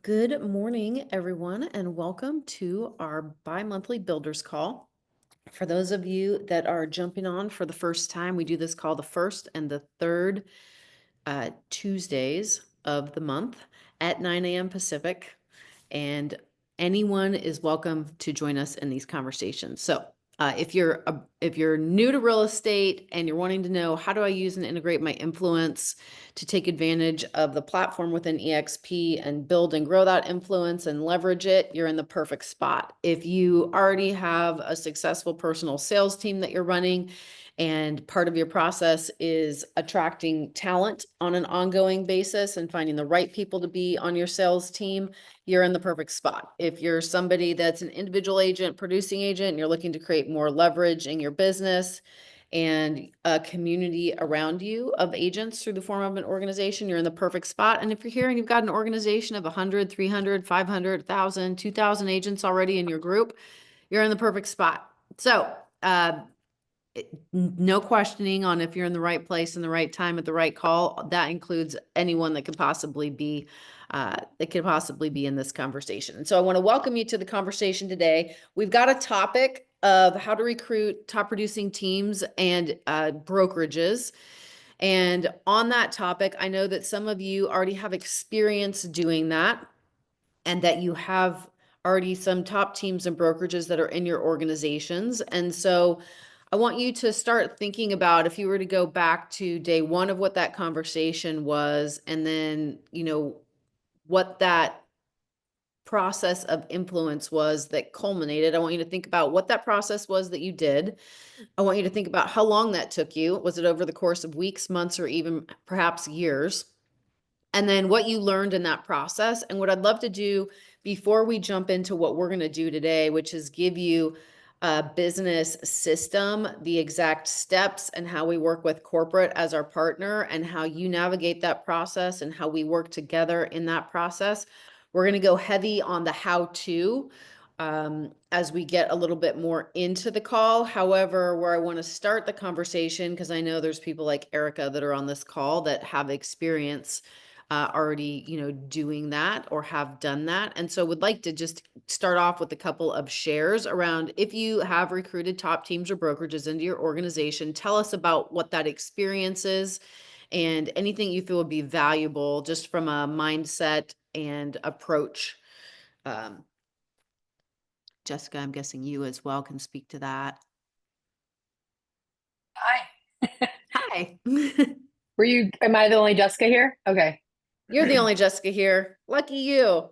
Good morning, everyone, and welcome to our bi-monthly builders call. For those of you that are jumping on for the first time, we do this call the first and the third Tuesdays of the month at 9 a.m. Pacific, and anyone is welcome to join us in these conversations. So, if you're new to real estate and you're wanting to know how do I use and integrate my influence to take advantage of the platform within EXP and build and grow that influence and leverage it, you're in the perfect spot. If you already have a successful personal sales team that you're running, and part of your process is attracting talent on an ongoing basis and finding the right people to be on your sales team, you're in the perfect spot. If you're somebody that's an individual agent, producing agent, and you're looking to create more leverage in your business and a community around you of agents through the form of an organization, you're in the perfect spot. And if you're here and you've got an organization of 100, 300, 500, 1,000, 2,000 agents already in your group, you're in the perfect spot. So, no questioning on if you're in the right place in the right time at the right call. That includes anyone that could possibly be in this conversation. And so I want to welcome you to the conversation today. We've got a topic of how to recruit top producing teams and brokerages. And on that topic, I know that some of you already have experience doing that, and that you have already some top teams and brokerages that are in your organizations. And so I want you to start thinking about, if you were to go back to day one of what that conversation was, and then, what that process of influence was that culminated. I want you to think about what that process was that you did. I want you to think about how long that took you. Was it over the course of weeks, months, or even perhaps years? And then what you learned in that process. And what I'd love to do before we jump into what we're going to do today, which is give you a business system, the exact steps, and how we work with corporate as our partner, and how you navigate that process and how we work together in that process. We're going to go heavy on the how-to as we get a little bit more into the call. However, where I want to start the conversation, because I know there's people like Erica that are on this call that have experience already, doing that or have done that. And so would like to just start off with a couple of shares around, if you have recruited top teams or brokerages into your organization, tell us about what that experience is and anything you feel would be valuable just from a mindset and approach. Jessica, I'm guessing you as well can speak to that. Hi. Hi. Am I the only Jessica here? Okay. You're the only Jessica here. Lucky you.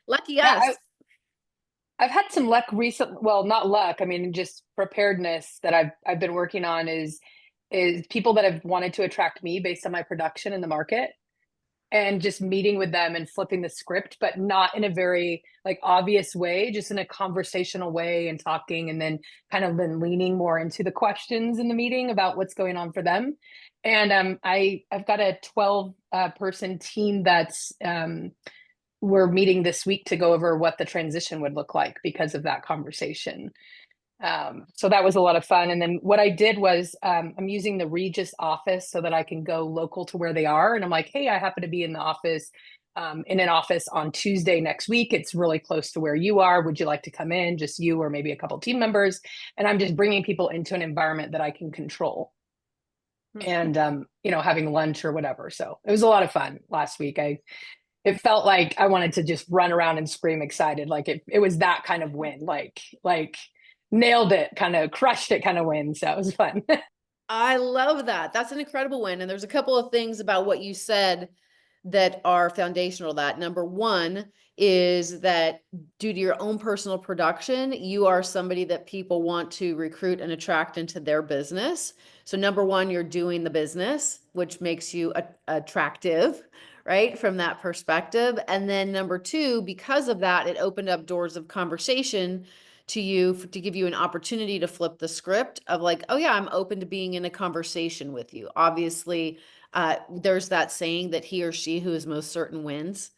Lucky Yeah, us. I've had some luck recent, well, not luck, I mean, just preparedness that I've been working on is people that have wanted to attract me based on my production in the market, and just meeting with them and flipping the script, but not in a very like obvious way, just in a conversational way and talking, and then kind of been leaning more into the questions in the meeting about what's going on for them. And I've got a 12 person team that's we're meeting this week to go over what the transition would look like because of that conversation. So that was a lot of fun. And then what I did was I'm using the Regis office so that I can go local to where they are. And I'm like, hey, I happen to be in the office, in an office on Tuesday next week. It's really close to where you are. Would you like to come in? Just you or maybe a couple team members. And I'm just bringing people into an environment that I can control, and having lunch or whatever. So it was a lot of fun last week. It felt like I wanted to just run around and scream excited. Like it was that kind of win, like nailed it, kind of crushed it kind of win. So it was fun. I love that. That's an incredible win. And there's a couple of things about what you said that are foundational to that. Number one is that due to your own personal production, you are somebody that people want to recruit and attract into their business. So number one, you're doing the business, which makes you attractive, right? From that perspective. And then number two, because of that, it opened up doors of conversation to you to give you an opportunity to flip the script of like, oh yeah, I'm open to being in a conversation with you. Obviously, there's that saying that he or she who is most certain wins.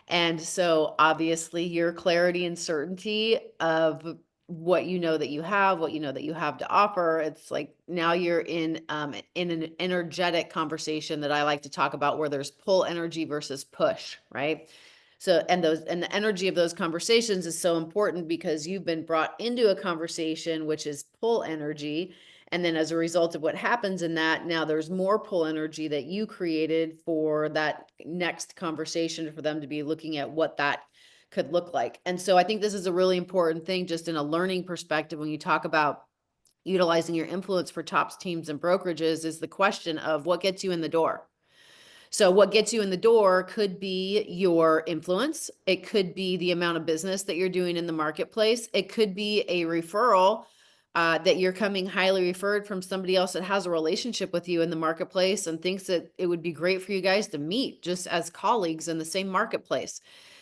And so obviously your clarity and certainty of what you know that you have, what you know that you have to offer. It's like now you're in an energetic conversation that I like to talk about, where there's pull energy versus push, right? So, and the energy of those conversations is so important because you've been brought into a conversation which is pull energy. And then as a result of what happens in that, now there's more pull energy that you created for that next conversation, for them to be looking at what that could look like. And so I think this is a really important thing, just in a learning perspective, when you talk about utilizing your influence for tops, teams, and brokerages, is the question of what gets you in the door. So what gets you in the door could be your influence. It could be the amount of business that you're doing in the marketplace. It could be a referral that you're coming highly referred from somebody else that has a relationship with you in the marketplace and thinks that it would be great for you guys to meet just as colleagues in the same marketplace.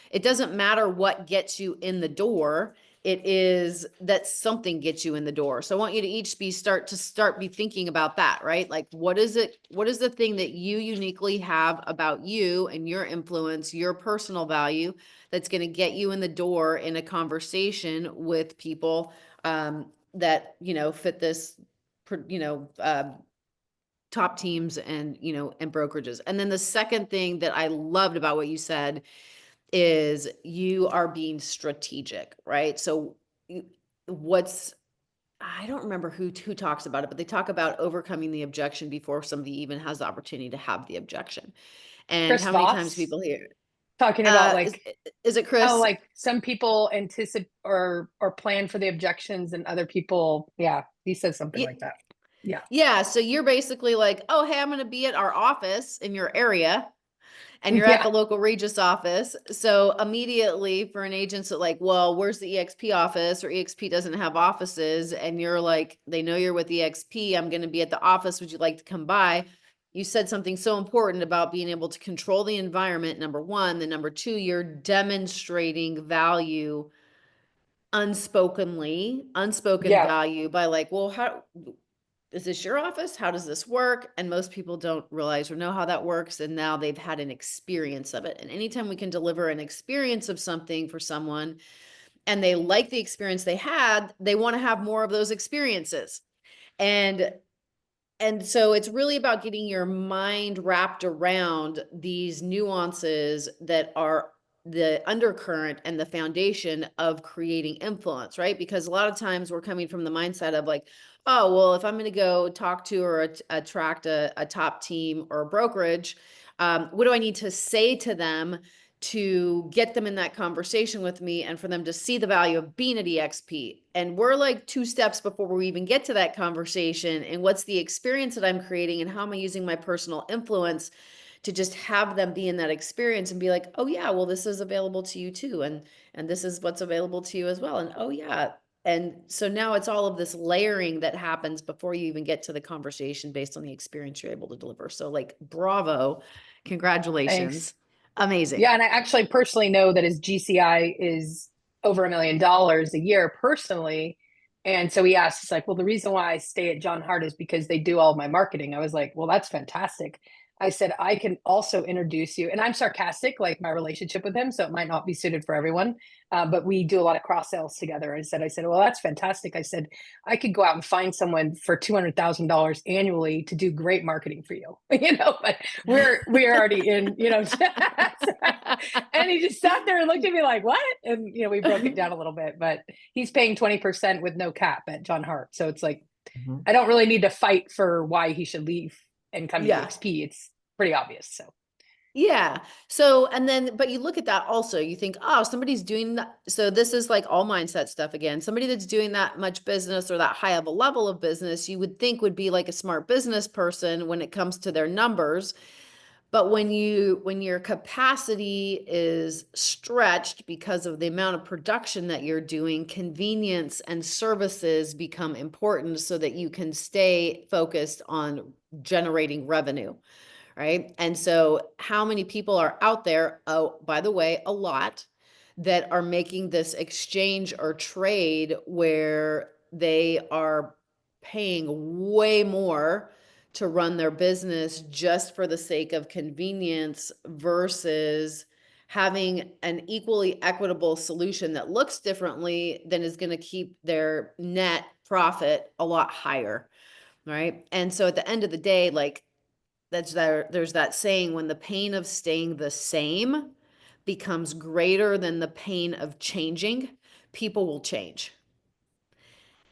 It doesn't matter what gets you in the door. It is that something gets you in the door. So I want you to each be thinking about that, right? Like, what is it? What is the thing that you uniquely have about you and your influence, your personal value, that's going to get you in the door in a conversation with people that, fit this, you know, top teams and, and brokerages. And then the second thing that I loved about what you said is you are being strategic, right? So what's, I don't remember who talks about it, but they talk about overcoming the objection before somebody even has the opportunity to have the objection. And Chris how many times Voss people hear, talking about is, like is it how Chris? like some people anticipate or plan for the objections and other people, yeah, he says something like that. Yeah. Yeah. So you're basically like, oh, hey, I'm going to be at our office in your area, and you're at Yeah. the local Regis office. So immediately for an agent that like, well, where's the EXP office, or EXP doesn't have offices, and you're like, they know you're with EXP, I'm going to be at the office, would you like to come by? You said something so important about being able to control the environment, number one. Then number two, you're demonstrating value unspoken Yeah. value by like, well, how is this your office? How does this work? And most people don't realize or know how that works. And now they've had an experience of it. And anytime we can deliver an experience of something for someone and they like the experience they had, they want to have more of those experiences. And so it's really about getting your mind wrapped around these nuances that are the undercurrent and the foundation of creating influence, right? Because a lot of times we're coming from the mindset of like, oh, well, if I'm going to go talk to or attract a top team or a brokerage, what do I need to say to them to get them in that conversation with me and for them to see the value of being at EXP? And we're like 2 steps before we even get to that conversation. And what's the experience that I'm creating, and how am I using my personal influence to just have them be in that experience and be like, oh yeah, well, this is available to you too. And this is what's available to you as well. And oh yeah. And so now it's all of this layering that happens before you even get to the conversation based on the experience you're able to deliver. So like, bravo, Thanks. congratulations. Amazing. Yeah, and I actually personally know that his GCI is over $1 million a year personally. And so he asked, it's like, well, the reason why I stay at John Hart is because they do all of my marketing. I was like, well, that's fantastic. I said, I can also introduce you. And I'm sarcastic, like my relationship with him. So it might not be suited for everyone. But we do a lot of cross sales together. I said, well, that's fantastic. I said, I could go out and find someone for $200,000 annually to do great marketing for you, but we're already in, and he just sat there and looked at me like, what? And, we broke it down a little bit, but he's paying 20% with no cap at John Hart. So it's like, Mhm. I don't really need to fight for why he should leave and come to Yeah. EXP. It's pretty obvious. So Yeah. So, and then, but you look at that also, you think, oh, somebody's doing that. So this is like all mindset stuff again. Somebody that's doing that much business or that high of a level of business, you would think would be like a smart business person when it comes to their numbers. But when your capacity is stretched because of the amount of production that you're doing, convenience and services become important so that you can stay focused on generating revenue. Right. And so how many people are out there? Oh, by the way, a lot that are making this exchange or trade where they are paying way more to run their business just for the sake of convenience versus having an equally equitable solution that looks differently then is going to keep their net profit a lot higher, right? And so at the end of the day, like there's that saying, when the pain of staying the same becomes greater than the pain of changing, people will change.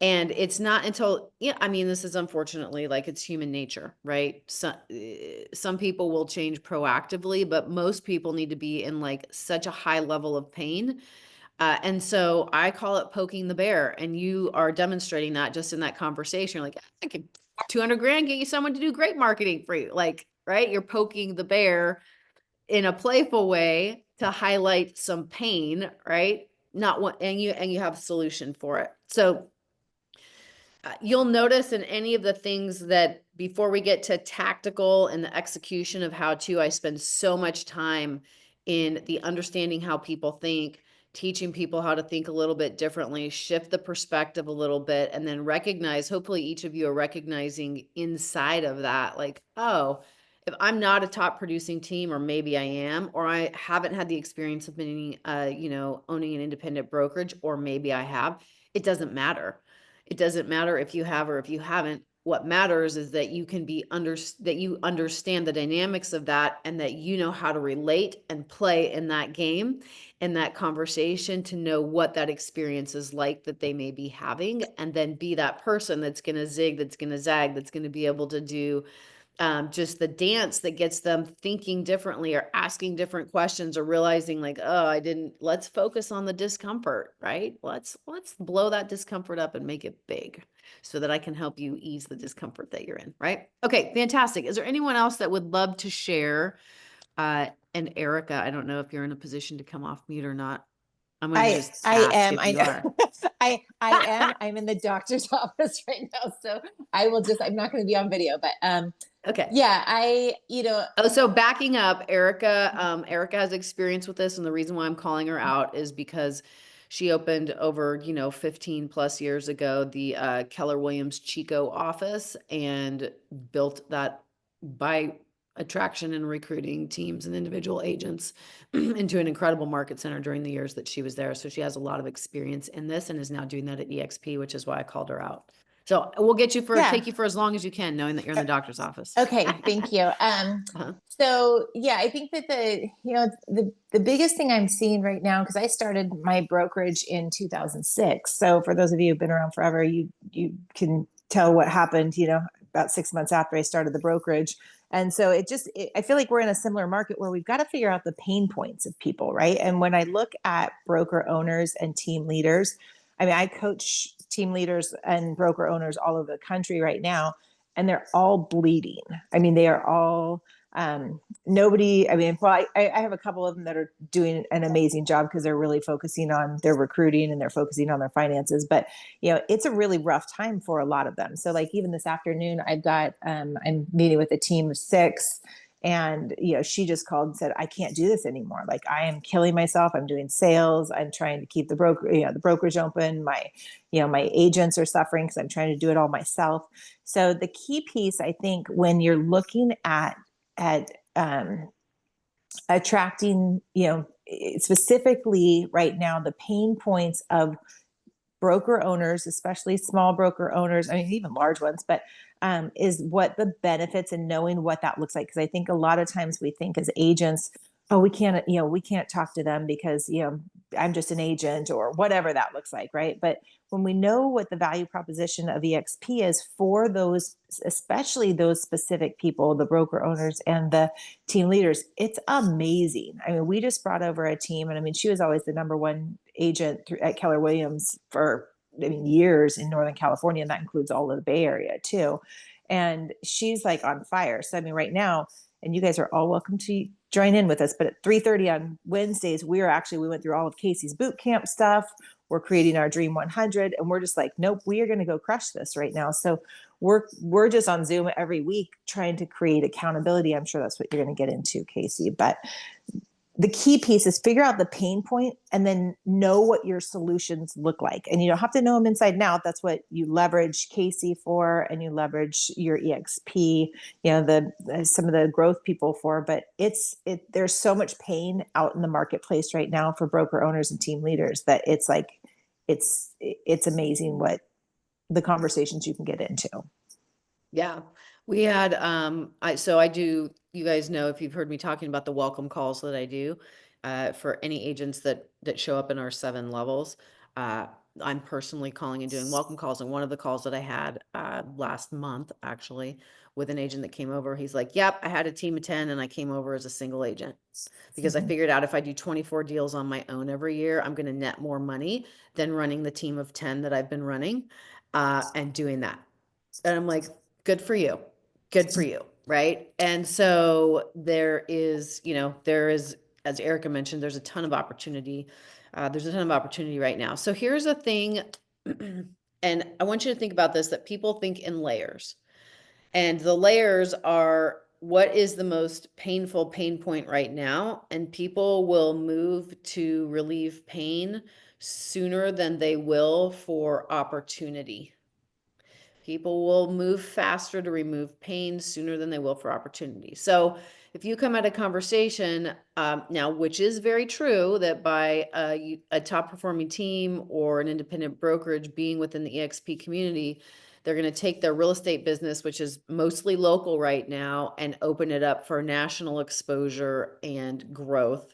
And it's not until, yeah, I mean, this is unfortunately like it's human nature, right? Some people will change proactively, but most people need to be in like such a high level of pain. And so I call it poking the bear. And you are demonstrating that just in that conversation. You're like, I could 200 grand get you someone to do great marketing for you. Like, right? You're poking the bear in a playful way to highlight some pain, right? Not one, and you have a solution for it. So you'll notice in any of the things that before we get to tactical and the execution of how to, I spend so much time in the understanding how people think, teaching people how to think a little bit differently, shift the perspective a little bit, and then recognize, hopefully each of you are recognizing inside of that, like, oh, if I'm not a top producing team, or maybe I am, or I haven't had the experience of being, owning an independent brokerage, or maybe I have, it doesn't matter. It doesn't matter if you have or if you haven't. What matters is that you can be that you understand the dynamics of that, and that you know how to relate and play in that game, in that conversation, to know what that experience is like that they may be having, and then be that person that's going to zig, that's going to zag, that's going to be able to do just the dance that gets them thinking differently, or asking different questions, or realizing like, oh, let's focus on the discomfort, right? Let's blow that discomfort up and make it big so that I can help you ease the discomfort that you're in, right? Okay, fantastic. Is there anyone else that would love to share? And Erica, I don't know if you're in a position to come off mute or not. I'm going to just I ask am. if I you know. are. I am. I'm in the doctor's office right now, so I'm not going to be on video, but Okay. yeah, Oh, so backing up, Erica has experience with this, and the reason why I'm calling her out is because she opened over, 15 plus years ago, the Keller Williams Chico office, and built that by attraction and recruiting teams and individual agents into an incredible market center during the years that she was there. So she has a lot of experience in this, and is now doing that at EXP, which is why I called her out. So we'll take you for as long as you can, knowing that you're in the doctor's office. Okay, thank you. So yeah, I think that the biggest thing I'm seeing right now, because I started my brokerage in 2006. So for those of you who've been around forever, you can tell what happened, about 6 months after I started the brokerage. And so I feel like we're in a similar market where we've got to figure out the pain points of people, right? And when I look at broker owners and team leaders, I mean, I coach team leaders and broker owners all over the country right now, and they're all bleeding. I mean, they are all nobody. I mean, well, I have a couple of them that are doing an amazing job because they're really focusing on their recruiting and they're focusing on their finances. But it's a really rough time for a lot of them. So, like even this afternoon, I'm meeting with a team of 6. And, she just called and said, I can't do this anymore. Like, I am killing myself. I'm doing sales. I'm trying to keep the brokerage open. My agents are suffering because I'm trying to do it all myself. So the key piece, I think, when you're looking at attracting, specifically right now, the pain points of broker owners, especially small broker owners, I mean, even large ones, but is what the benefits and knowing what that looks like. Because I think a lot of times we think as agents, oh, we can't talk to them because, I'm just an agent, or whatever that looks like, right? But when we know what the value proposition of EXP is for those, especially those specific people, the broker owners and the team leaders, it's amazing. I mean, we just brought over a team, and I mean, she was always the number one agent at Keller Williams for, years in Northern California, and that includes all of the Bay Area too. And she's like on fire. So I mean, right now, and you guys are all welcome to join in with us, but at 3:30 on Wednesdays, we went through all of Casey's boot camp stuff. We're creating our Dream 100, and we're just like, nope, we are going to go crush this right now. So we're just on Zoom every week trying to create accountability. I'm sure that's what you're going to get into, Casey. But the key piece is figure out the pain point and then know what your solutions look like. And you don't have to know them inside and out. That's what you leverage Casey for, and you leverage your EXP, some of the growth people for. But there's so much pain out in the marketplace right now for broker owners and team leaders that it's amazing what the conversations you can get into. Yeah. We had, I do, you guys know, if you've heard me talking about the welcome calls that I do, for any agents that show up in our 7 levels, I'm personally calling and doing welcome calls. And one of the calls that I had, last month, actually, with an agent that came over, he's like, yep, I had a team of 10 and I came over as a single agent because I figured out if I do 24 deals on my own every year, I'm going to net more money than running the team of 10 that I've been running, and doing that. And I'm like, good for you. Good for you. Right. And so there is, as Erica mentioned, there's a ton of opportunity. There's a ton of opportunity right now. So here's a thing. And I want you to think about this, that people think in layers, and the layers are what is the most painful pain point right now. And people will move to relieve pain sooner than they will for opportunity. People will move faster to remove pain sooner than they will for opportunity. So if you come at a conversation now, which is very true, that by a top performing team or an independent brokerage being within the EXP community, they're going to take their real estate business, which is mostly local right now, and open it up for national exposure and growth.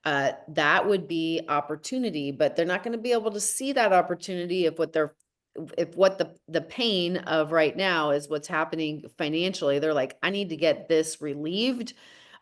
That would be opportunity, but they're not going to be able to see that opportunity if what the pain of right now is what's happening financially. They're like, I need to get this relieved.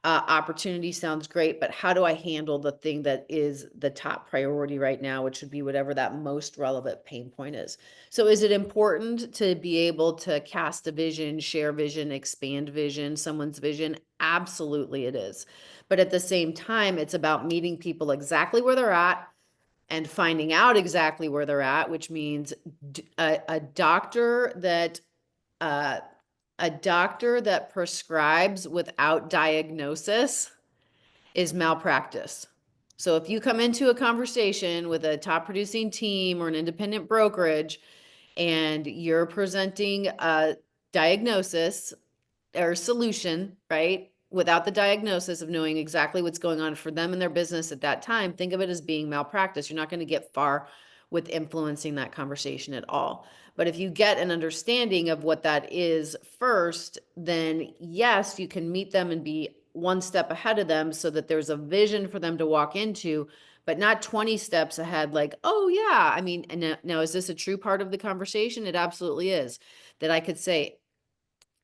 Opportunity sounds great, but how do I handle the thing that is the top priority right now, which would be whatever that most relevant pain point is. So is it important to be able to cast a vision, share vision, expand vision, someone's vision? Absolutely it is. But at the same time, it's about meeting people exactly where they're at and finding out exactly where they're at, which means a doctor that prescribes without diagnosis is malpractice. So if you come into a conversation with a top producing team or an independent brokerage and you're presenting a diagnosis or solution, right, without the diagnosis of knowing exactly what's going on for them and their business at that time, think of it as being malpractice. You're not going to get far with influencing that conversation at all. But if you get an understanding of what that is first, then yes, you can meet them and be one step ahead of them so that there's a vision for them to walk into, but not 20 steps ahead. Like, oh yeah, I mean, and now is this a true part of the conversation? It absolutely is. That I could say,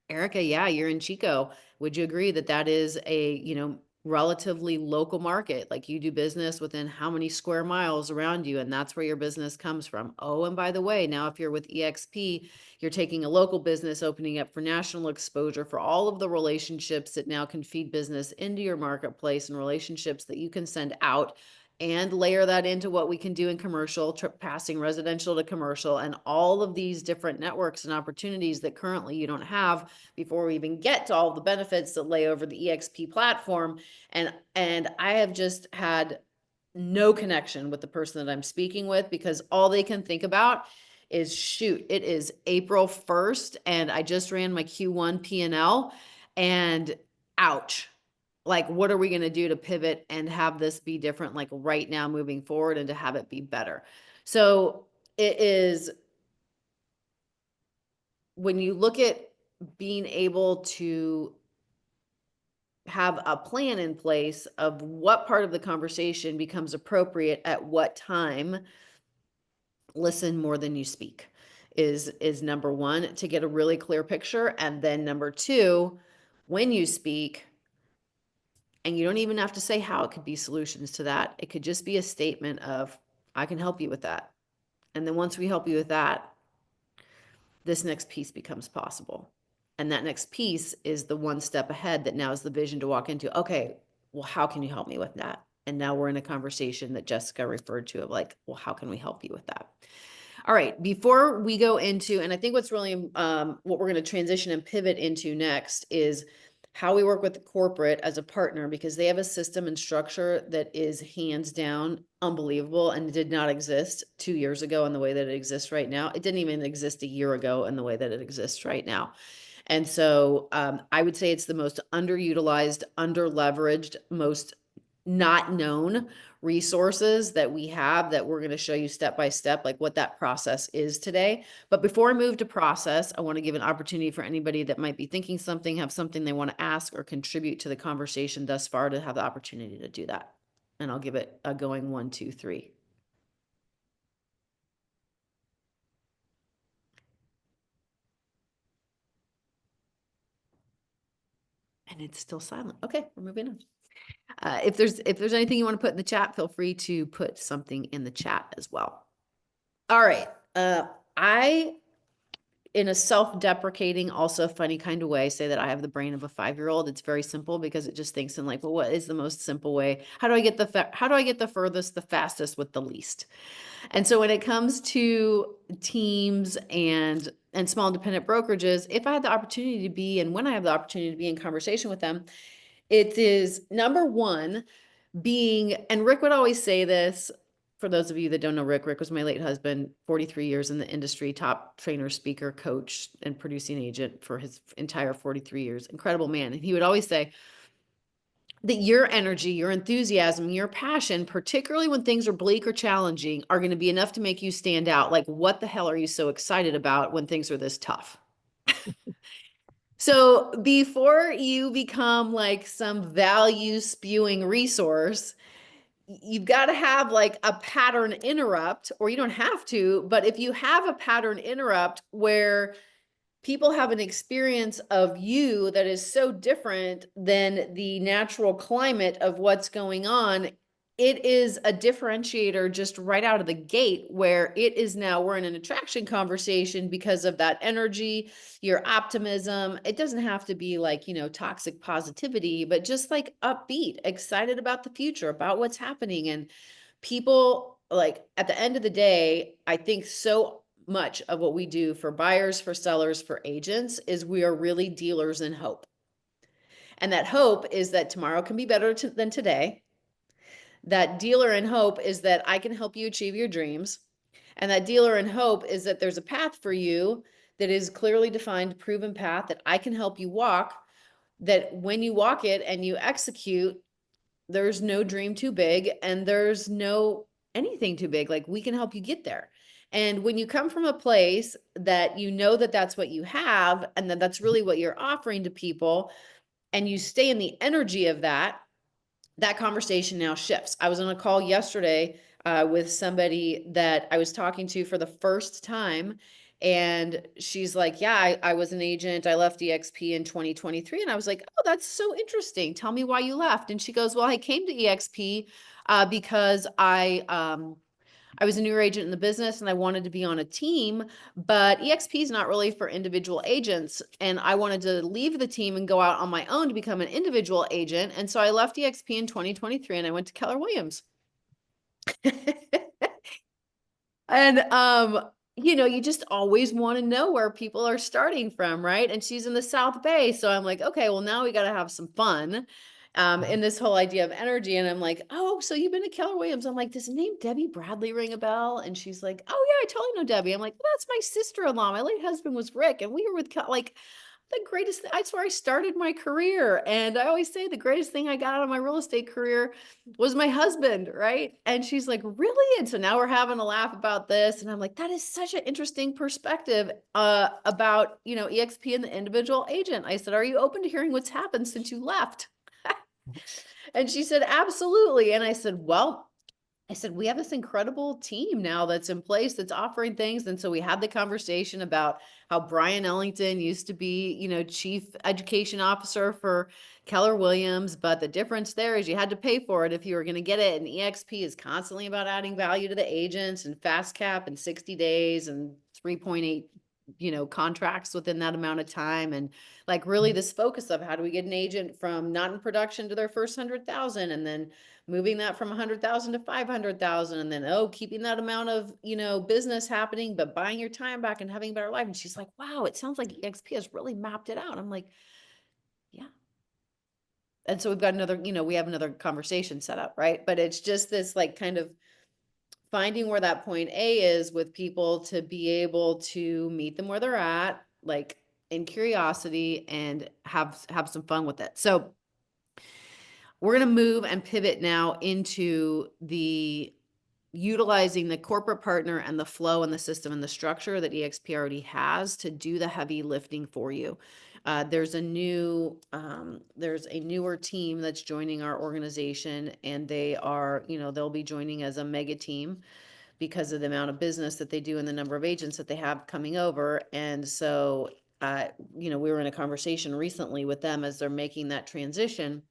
Erica, yeah, you're in Chico. Would you agree that that is a, relatively local market? Like, you do business within how many square miles around you, and that's where your business comes from. Oh, and by the way, now if you're with EXP, you're taking a local business, opening up for national exposure for all of the relationships that now can feed business into your marketplace, and relationships that you can send out and layer that into what we can do in commercial, passing residential to commercial, and all of these different networks and opportunities that currently you don't have before we even get to all the benefits that lay over the EXP platform. And I have just had no connection with the person that I'm speaking with, because all they can think about is, shoot, it is April 1st and I just ran my Q1 P&L and ouch. Like, what are we going to do to pivot and have this be different, like right now moving forward, and to have it be better? So it is, when you look at being able to have a plan in place of what part of the conversation becomes appropriate at what time, listen more than you speak is number one, to get a really clear picture. And then number two, when you speak, and you don't even have to say how, it could be solutions to that. It could just be a statement of, I can help you with that. And then once we help you with that, this next piece becomes possible. And that next piece is the one step ahead that now is the vision to walk into. Okay, well, how can you help me with that? And now we're in a conversation that Jessica referred to of like, well, how can we help you with that? All right, before we go into, and I think what's really, what we're going to transition and pivot into next is how we work with the corporate as a partner, because they have a system and structure that is hands down unbelievable and did not exist 2 years ago in the way that it exists right now. It didn't even exist a year ago in the way that it exists right now. And so I would say it's the most underutilized, underleveraged, most not known resources that we have, that we're going to show you step by step, like what that process is today. But before I move to process, I want to give an opportunity for anybody that might be thinking something, have something they want to ask or contribute to the conversation thus far, to have the opportunity to do that. And I'll give it a going 1, 2, 3. And it's still silent. Okay, we're moving on. If there's anything you want to put in the chat, feel free to put something in the chat as well. All right. I, in a self-deprecating, also funny kind of way, say that I have the brain of a 5-year-old. It's very simple because it just thinks in like, well, what is the most simple way? How do I get the furthest, the fastest with the least? And so when it comes to teams and small independent brokerages, if I had the opportunity to be, and when I have the opportunity to be in conversation with them, it is number one, being, and Rick would always say this, for those of you that don't know Rick, Rick was my late husband, 43 years in the industry, top trainer, speaker, coach, and producing agent for his entire 43 years. Incredible man. And he would always say that your energy, your enthusiasm, your passion, particularly when things are bleak or challenging, are going to be enough to make you stand out. Like, what the hell are you so excited about when things are this tough? So before you become like some value spewing resource, you've got to have like a pattern interrupt, or you don't have to, but if you have a pattern interrupt where people have an experience of you that is so different than the natural climate of what's going on, it is a differentiator just right out of the gate, where it is now, we're in an attraction conversation because of that energy, your optimism. It doesn't have to be like, toxic positivity, but just like upbeat, excited about the future, about what's happening. And people, like, at the end of the day, I think so much of what we do for buyers, for sellers, for agents is we are really dealers in hope. And that hope is that tomorrow can be better than today. That dealer in hope is that I can help you achieve your dreams. And that dealer in hope is that there's a path for you that is clearly defined, proven path that I can help you walk, that when you walk it and you execute, there's no dream too big and there's no anything too big. Like, we can help you get there. And when you come from a place that you know that that's what you have, and that that's really what you're offering to people, and you stay in the energy of that, that conversation now shifts. I was on a call yesterday with somebody that I was talking to for the first time. And she's like, yeah, I was an agent. I left EXP in 2023. And I was like, oh, that's so interesting. Tell me why you left. And she goes, well, I came to EXP because I was a newer agent in the business and I wanted to be on a team, but EXP is not really for individual agents. And I wanted to leave the team and go out on my own to become an individual agent. And so I left EXP in 2023 and I went to Keller Williams. And, you just always want to know where people are starting from, right? And she's in the South Bay. So I'm like, okay, well, now we got to have some fun in this whole idea of energy. And I'm like, oh, so you've been to Keller Williams. I'm like, does the name Debbie Bradley ring a bell? And she's like, oh yeah, I totally know Debbie. I'm like, well, that's my sister-in-law. My late husband was Rick, and we were with like the greatest, that's where I started my career. And I always say the greatest thing I got out of my real estate career was my husband, right? And she's like, really? And so now we're having a laugh about this. And I'm like, that is such an interesting perspective about, EXP and the individual agent. I said, are you open to hearing what's happened since you left? And she said, absolutely. And I said, we have this incredible team now that's in place that's offering things. And so we had the conversation about how Brian Ellington used to be, chief education officer for Keller Williams. But the difference there is you had to pay for it if you were going to get it. And EXP is constantly about adding value to the agents, and fast cap in 60 days and 3.8 contracts within that amount of time. And like really this focus of how do we get an agent from not in production to their first 100,000, and then moving that from 100,000 to 500,000, and then, keeping that amount of, business happening, but buying your time back and having a better life. And she's like, wow, it sounds like EXP has really mapped it out. I'm like, yeah, And so we've got another, we have another conversation set up, right? But it's just this like kind of finding where that point A is with people to be able to meet them where they're at, like in curiosity, and have some fun with it. So we're going to move and pivot now into the utilizing the corporate partner and the flow and the system and the structure that EXP already has to do the heavy lifting for you. There's a newer team that's joining our organization, and they are, they'll be joining as a mega team because of the amount of business that they do and the number of agents that they have coming over. And so, we were in a conversation recently with them as they're making that transition.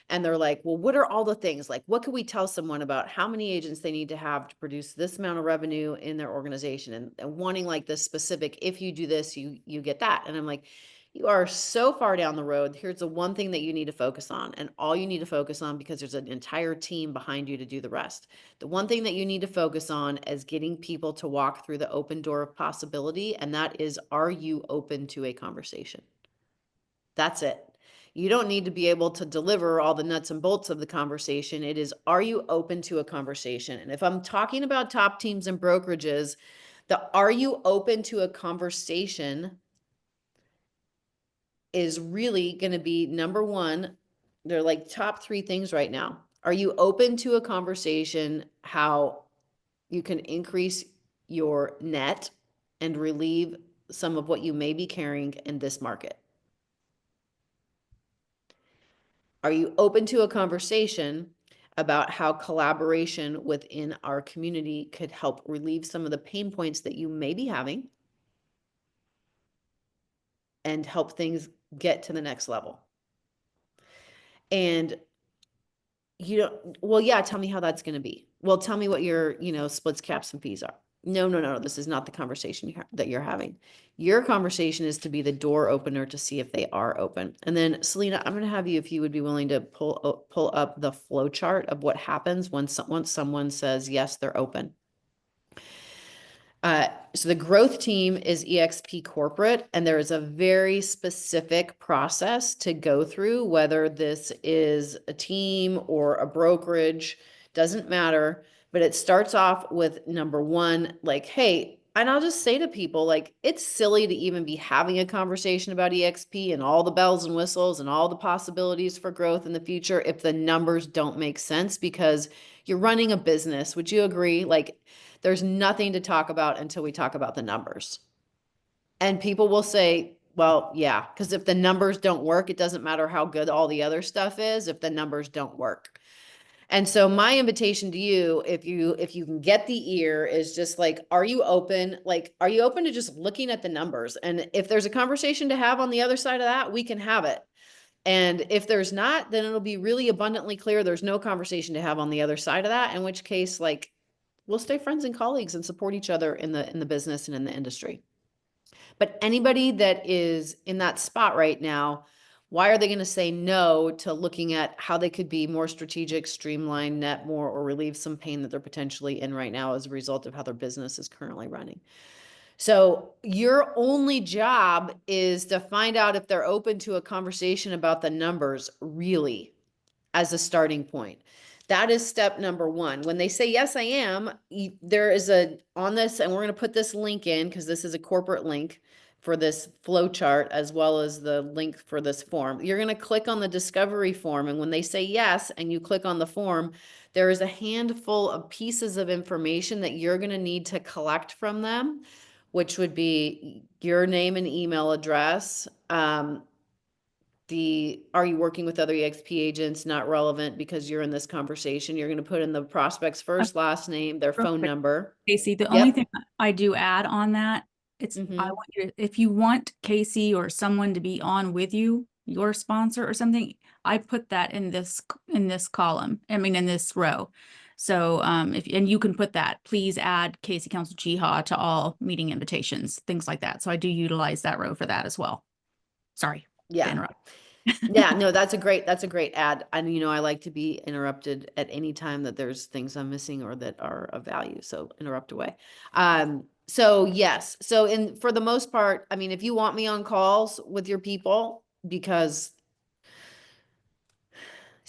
And they're like, well, what are all the things? Like, what can we tell someone about how many agents they need to have to produce this amount of revenue in their organization? And wanting like this specific, if you do this, you get that. And I'm like, you are so far down the road. Here's the one thing that you need to focus on, and all you need to focus on, because there's an entire team behind you to do the rest. The one thing that you need to focus on is getting people to walk through the open door of possibility. And that is, are you open to a conversation? That's it. You don't need to be able to deliver all the nuts and bolts of the conversation. It is, are you open to a conversation? And if I'm talking about top teams and brokerages, the are you open to a conversation is really going to be number one. They're like top three things right now. Are you open to a conversation how you can increase your net and relieve some of what you may be carrying in this market? Are you open to a conversation about how collaboration within our community could help relieve some of the pain points that you may be having and help things get to the next level? And well, yeah, tell me how that's going to be. Well, tell me what your, splits, caps, and fees are. No. This is not the conversation that you're having. Your conversation is to be the door opener to see if they are open. And then, Selena, I'm going to have you, if you would be willing to pull up the flow chart of what happens when someone says, yes, they're open. So the growth team is EXP corporate, and there is a very specific process to go through, whether this is a team or a brokerage, doesn't matter. But it starts off with number one, like, hey, and I'll just say to people, like, it's silly to even be having a conversation about EXP and all the bells and whistles and all the possibilities for growth in the future if the numbers don't make sense, because you're running a business. Would you agree? Like, there's nothing to talk about until we talk about the numbers. And people will say, well, yeah, because if the numbers don't work, it doesn't matter how good all the other stuff is if the numbers don't work. And so my invitation to you, if you can get the ear, is just like, are you open? Like, are you open to just looking at the numbers? And if there's a conversation to have on the other side of that, we can have it. And if there's not, then it'll be really abundantly clear there's no conversation to have on the other side of that, in which case, like, we'll stay friends and colleagues and support each other in the business and in the industry. But anybody that is in that spot right now, why are they going to say no to looking at how they could be more strategic, streamline, net more, or relieve some pain that they're potentially in right now as a result of how their business is currently running? So your only job is to find out if they're open to a conversation about the numbers, really, as a starting point. That is step number one. When they say, yes, I am, there is on this, and we're going to put this link in because this is a corporate link for this flow chart, as well as the link for this form. You're going to click on the discovery form. And when they say yes, and you click on the form, there is a handful of pieces of information that you're going to need to collect from them, which would be your name and email address, are you working with other EXP agents? Not relevant because you're in this conversation. You're going to put in the prospect's first, last name, their phone number. Casey, the only thing I do add on that, I want you to, if you want Casey or someone to be on with you, your sponsor or something, I put that in this column. I mean, in this row. So and you can put that, please add Casey Council-Geha to all meeting invitations, things like that. So I do utilize that row for that as well. Sorry. Yeah. Yeah, no, that's a great ad. And, I like to be interrupted at any time that there's things I'm missing or that are of value. So interrupt away. So yes. So for the most part, I mean, if you want me on calls with your people, because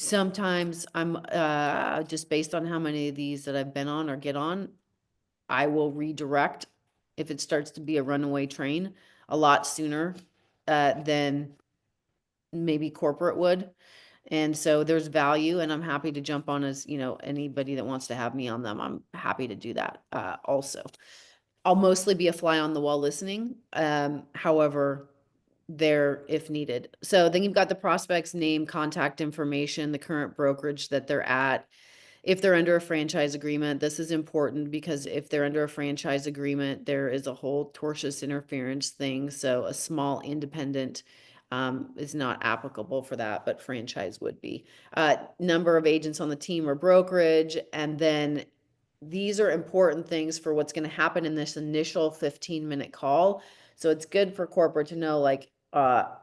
Sometimes I'm, just based on how many of these that I've been on or get on, I will redirect if it starts to be a runaway train a lot sooner, than maybe corporate would. And so there's value, and I'm happy to jump on as, anybody that wants to have me on them, I'm happy to do that, also. I'll mostly be a fly on the wall listening, however, there if needed. So then you've got the prospect's name, contact information, the current brokerage that they're at. If they're under a franchise agreement, this is important because if they're under a franchise agreement, there is a whole tortious interference thing. So a small independent is not applicable for that, but franchise would be. Number of agents on the team or brokerage. And then these are important things for what's going to happen in this initial 15-minute call. So it's good for corporate to know, like, are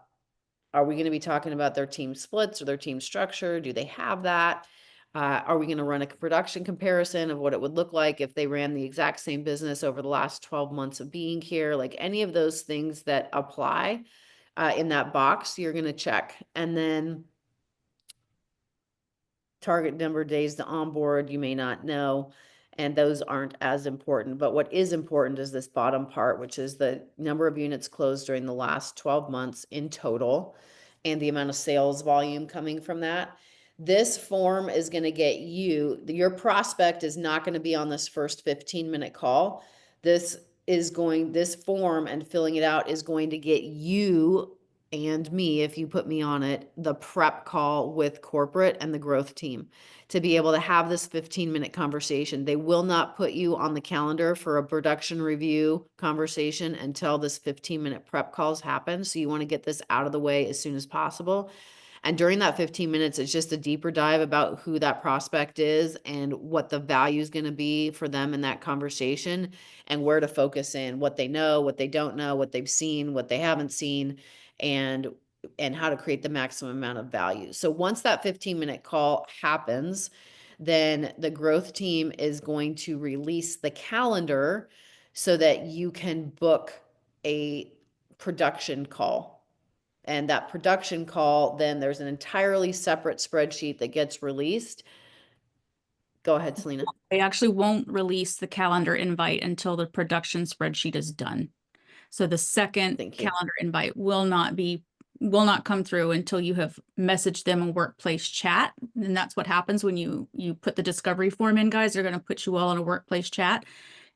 we going to be talking about their team splits or their team structure? Do they have that? Are we going to run a production comparison of what it would look like if they ran the exact same business over the last 12 months of being here? Like any of those things that apply in that box, you're going to check. And then target number of days to onboard, you may not know, and those aren't as important. But what is important is this bottom part, which is the number of units closed during the last 12 months in total and the amount of sales volume coming from that. This form is going to get your prospect is not going to be on this first 15-minute call. This form and filling it out is going to get you and me, if you put me on it, the prep call with corporate and the growth team to be able to have this 15-minute conversation. They will not put you on the calendar for a production review conversation until this 15-minute prep calls happen. So you want to get this out of the way as soon as possible. And during that 15 minutes, it's just a deeper dive about who that prospect is and what the value is going to be for them in that conversation and where to focus in, what they know, what they don't know, what they've seen, what they haven't seen, and how to create the maximum amount of value. So once that 15-minute call happens, then the growth team is going to release the calendar so that you can book a production call. And that production call, then there's an entirely separate spreadsheet that gets released. Go ahead, Selena. They actually won't release the calendar invite until the production spreadsheet is done. So the second calendar invite will not come through until you have messaged them a workplace chat. And that's what happens when you put the discovery form in, guys. They're going to put you all in a workplace chat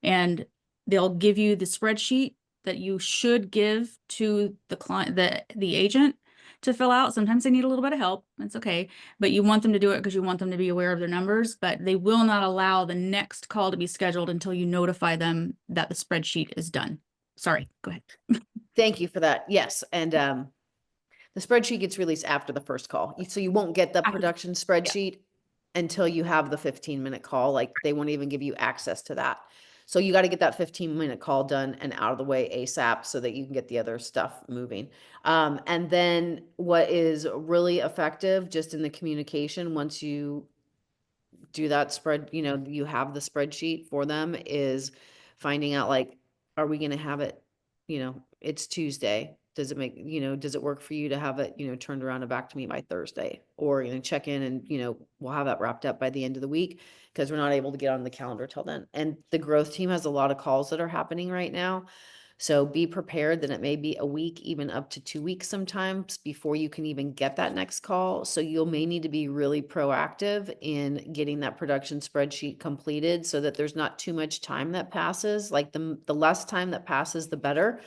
and they'll give you the spreadsheet that you should give to the client, the agent to fill out. Sometimes they need a little bit of help. That's okay. But you want them to do it because you want them to be aware of their numbers, but they will not allow the next call to be scheduled until you notify them that the spreadsheet is done. Sorry, go ahead. Thank you for that. Yes. And the spreadsheet gets released after the first call. So you won't get the production spreadsheet until you have the 15-minute call. Like they won't even give you access to that. So you got to get that 15-minute call done and out of the way ASAP so that you can get the other stuff moving. And then what is really effective just in the communication once you do that you have the spreadsheet for them is finding out like, are we going to have it, it's Tuesday. Does it work for you to have it, turned around and back to me by Thursday? Or, check in and, we'll have that wrapped up by the end of the week because we're not able to get on the calendar till then. And the growth team has a lot of calls that are happening right now. So be prepared that it may be a week, even up to 2 weeks sometimes before you can even get that next call. So you may need to be really proactive in getting that production spreadsheet completed so that there's not too much time that passes. Like the less time that passes, the better.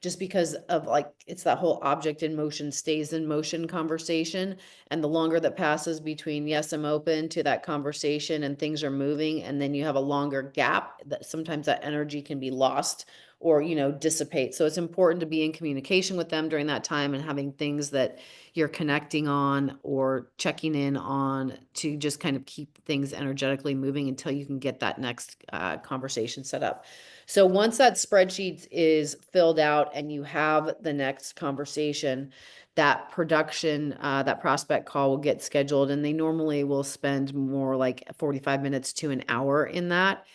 Just because of it's that whole object in motion stays in motion conversation. And the longer that passes between, yes, I'm open to that conversation and things are moving. And then you have a longer gap that sometimes that energy can be lost or, dissipate. So it's important to be in communication with them during that time and having things that you're connecting on or checking in on to just kind of keep things energetically moving until you can get that next conversation set up. So once that spreadsheet is filled out and you have the next conversation, that production, that prospect call will get scheduled, and they normally will spend more like 45 minutes to an hour in that.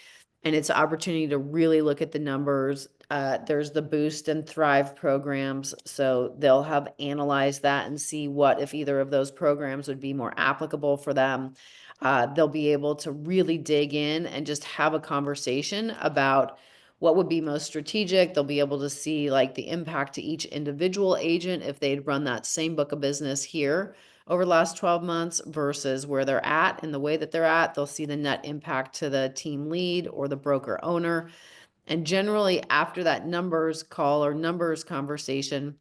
And it's an opportunity to really look at the numbers, There's the Boost and Thrive programs. So they'll have analyzed that and see what, if either of those programs would be more applicable for them. They'll be able to really dig in and just have a conversation about what would be most strategic. They'll be able to see like the impact to each individual agent if they'd run that same book of business here over the last 12 months versus where they're at and the way that they're at. They'll see the net impact to the team lead or the broker owner. And generally after that numbers call or numbers conversation,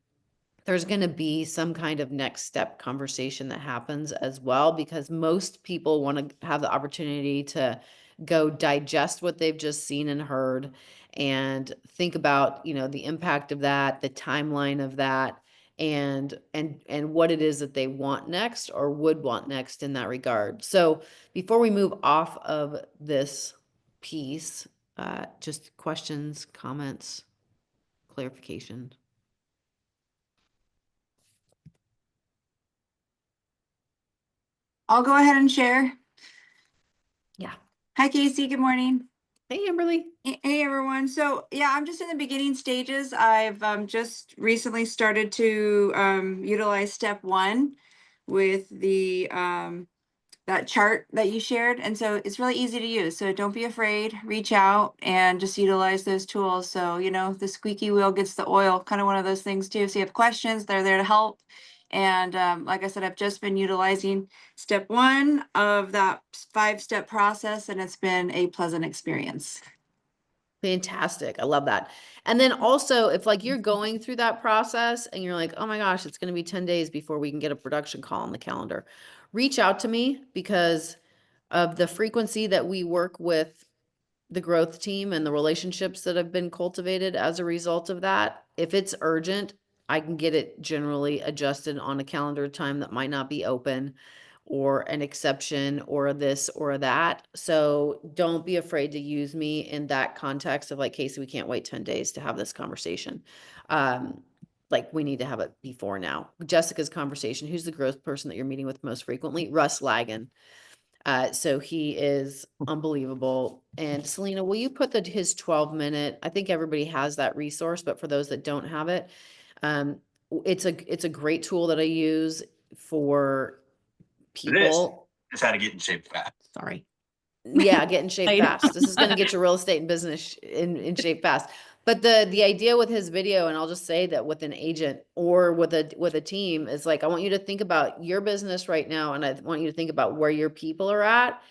there's going to be some kind of next step conversation that happens as well, because most people want to have the opportunity to go digest what they've just seen and heard and think about, you know, the impact of that, the timeline of that, and what it is that they want next or would want next in that regard. So before we move off of this piece, just questions, comments, clarification. I'll go ahead and share. Yeah. Hi, Casey. Good morning. Hey, Amberly. Hey, everyone. So yeah, I'm just in the beginning stages. I've just recently started to utilize step 1 with the that chart that you shared. And so it's really easy to use. So don't be afraid, reach out and just utilize those tools. So, you know, the squeaky wheel gets the oil, kind of one of those things too. So you have questions, they're there to help. And like I said, I've just been utilizing step 1 of that 5-step process, and it's been a pleasant experience. Fantastic. I love that. And then also, if like you're going through that process and you're like, oh my gosh, it's going to be 10 days before we can get a production call on the calendar, reach out to me, because of the frequency that we work with the growth team and the relationships that have been cultivated as a result of that. If it's urgent, I can get it generally adjusted on a calendar time that might not be open, or an exception, or this or that. So don't be afraid to use me in that context of like, Casey, we can't wait 10 days to have this conversation. Like we need to have it before now. Jessica's conversation, who's the growth person that you're meeting with most frequently? Russ Lagan. So he is unbelievable. And Selena, will you put his 12-minute, I think everybody has that resource, but for those that don't have it, it's a great tool that I use for people. This is how to get in shape fast. Sorry. Yeah, get in shape Later. fast. This is going to get your real estate and business in shape fast. But the idea with his video, and I'll just say that with an agent or with a team, is like, I want you to think about your business right now, and I want you to think about where your people are at.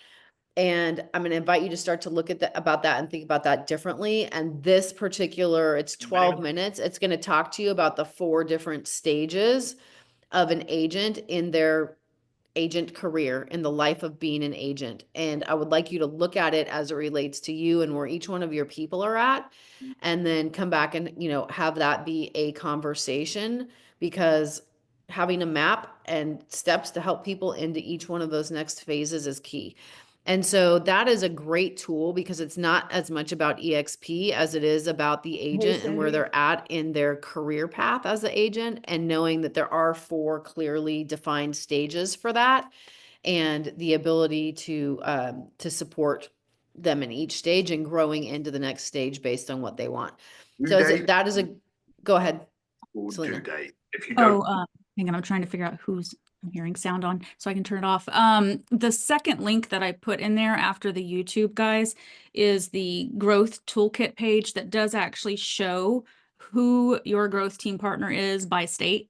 And I'm going to invite you to start to look at about that and think about that differently. And this particular, it's 12 minutes. It's going to talk to you about the 4 different stages of an agent in their agent career, in the life of being an agent. And I would like you to look at it as it relates to you and where each one of your people are at, and then come back and, you know, have that be a conversation, because having a map and steps to help people into each one of those next phases is key. And so that is a great tool, because it's not as much about EXP as it is about the agent and where they're at in their career path as an agent, and knowing that there are 4 clearly defined stages for that, and the ability to support them in each stage and growing into the next stage based on what they want. So that is a, go ahead. Selena. If you don't, Hang on, I'm trying to figure out I'm hearing sound on so I can turn it off. The second link that I put in there after the YouTube guys is the growth toolkit page that does actually show who your growth team partner is by state.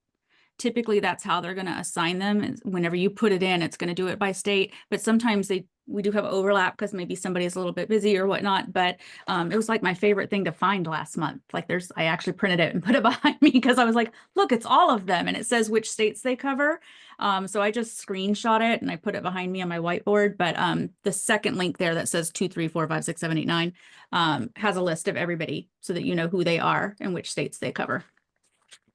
Typically that's how they're going to assign them. Whenever you put it in, it's going to do it by state, but sometimes we do have overlap because maybe somebody's a little bit busy or whatnot. But it was like my favorite thing to find last month. Like I actually printed it and put it behind me because I was like, look, it's all of them. And it says which states they cover. So I just screenshot it and I put it behind me on my whiteboard. But the second link there that says 2, 3, 4, 5, 6, 7, 8, 9 has a list of everybody so that you know who they are and which states they cover.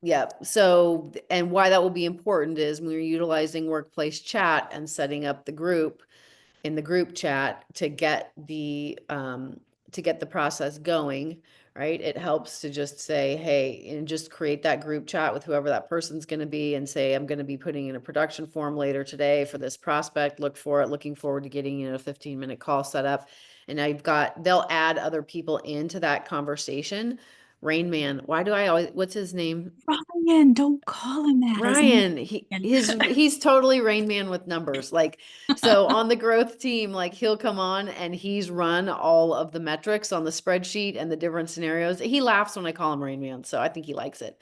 Yeah. So, and why that will be important is when you're utilizing workplace chat and setting up the group in the group chat to get the process going, right? It helps to just say, hey, and just create that group chat with whoever that person's going to be and say, I'm going to be putting in a production form later today for this prospect. Look for it. Looking forward to getting, you know, a 15-minute call set up. And now they'll add other people into that conversation. Rain Man. Why do I always, what's his name? Ryan, don't call him that. His Ryan, name- he's totally Rain Man with numbers. Like, so on the growth team, like he'll come on and he's run all of the metrics on the spreadsheet and the different scenarios. He laughs when I call him Rain Man, so I think he likes it.